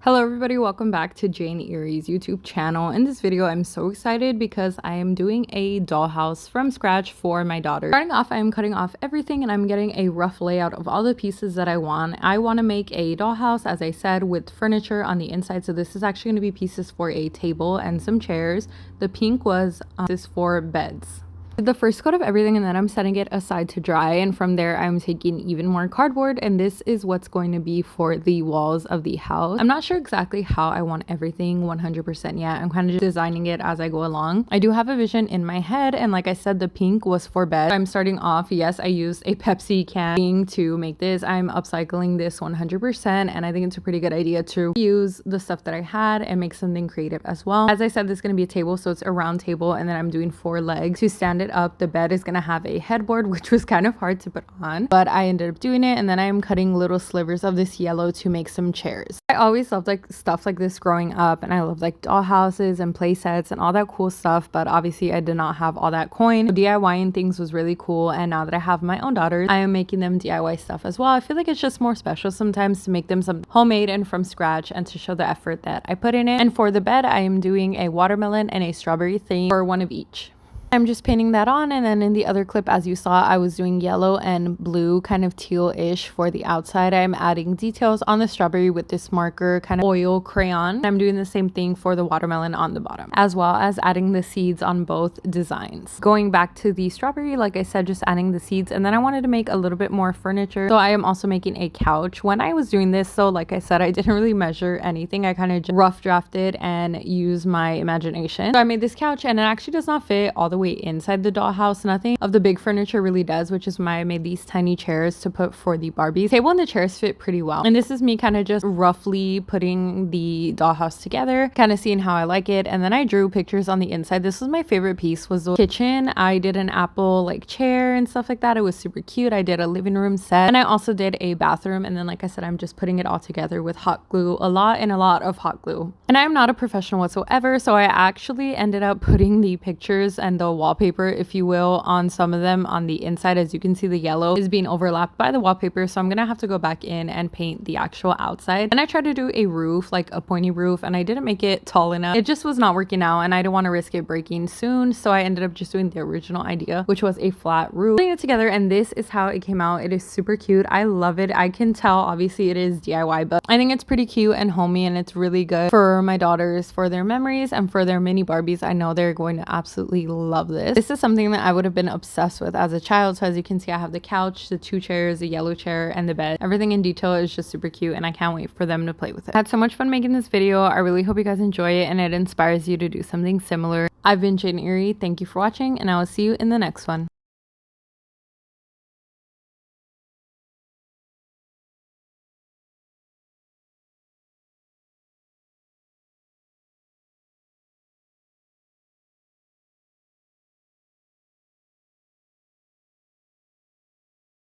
Hello everybody, welcome back to Jane Erie's YouTube channel. In this video, I'm so excited because I am doing a dollhouse from scratch for my daughter. Starting off, I'm cutting off everything and I'm getting a rough layout of all the pieces that I want. I want to make a dollhouse, as I said, with furniture on the inside. So this is actually going to be pieces for a table and some chairs. The pink was this for beds. The first coat of everything and then I'm setting it aside to dry, and from there I'm taking even more cardboard, and this is what's going to be for the walls of the house. I'm not sure exactly how I want everything 100% yet. I'm kind of just designing it as I go along. I do have a vision in my head, and like I said, the pink was for bed. I'm starting off, yes, I used a Pepsi can to make this. I'm upcycling this 100%, and I think it's a pretty good idea to use the stuff that I had and make something creative as well. As I said, this is going to be a table, so it's a round table, and then I'm doing 4 legs to stand it up. The bed is gonna have a headboard, which was kind of hard to put on, but I ended up doing it. And then I'm cutting little slivers of this yellow to make some chairs. I always loved like stuff like this growing up, and I love like doll houses and play sets and all that cool stuff, but obviously I did not have all that coin. So DIYing things was really cool, and now that I have my own daughters, I am making them DIY stuff as well. I feel like it's just more special sometimes to make them some homemade and from scratch, and to show the effort that I put in it. And for the bed, I am doing a watermelon and a strawberry theme for one of each. I'm just painting that on, and then in the other clip, as you saw, I was doing yellow and blue, kind of teal-ish for the outside. I'm adding details on the strawberry with this marker, kind of oil crayon. I'm doing the same thing for the watermelon on the bottom, as well as adding the seeds on both designs. Going back to the strawberry, like I said, just adding the seeds, and then I wanted to make a little bit more furniture. So I am also making a couch. When I was doing this, so like I said, I didn't really measure anything. I kind of just rough drafted and used my imagination. So I made this couch, and it actually does not fit all the way inside the dollhouse. Nothing of the big furniture really does, which is why I made these tiny chairs to put for the Barbies. Table and the chairs fit pretty well, and this is me kind of just roughly putting the dollhouse together, kind of seeing how I like it. And then I drew pictures on the inside. This was my favorite piece, was the kitchen. I did an apple like chair and stuff like that. It was super cute. I did a living room set, and I also did a bathroom. And then like I said, I'm just putting it all together with hot glue, a lot of hot glue. And I'm not a professional whatsoever, so I actually ended up putting the pictures and the wallpaper, if you will, on some of them on the inside. As you can see, the yellow is being overlapped by the wallpaper, so I'm gonna have to go back in and paint the actual outside. And I tried to do a roof, like a pointy roof, and I didn't make it tall enough. It just was not working out, and I didn't want to risk it breaking soon, so I ended up just doing the original idea, which was a flat roof. Putting it together, and this is how it came out. It is super cute. I love it. I can tell obviously it is DIY, but I think it's pretty cute and homey, and it's really good for my daughters, for their memories and for their mini Barbies. I know they're going to absolutely love this. This is something that I would have been obsessed with as a child. So as you can see, I have the couch, the 2 chairs, the yellow chair, and the bed. Everything in detail is just super cute, and I can't wait for them to play with it. I had so much fun making this video. I really hope you guys enjoy it and it inspires you to do something similar. I've been Jane Erie. Thank you for watching, and I will see you in the next one.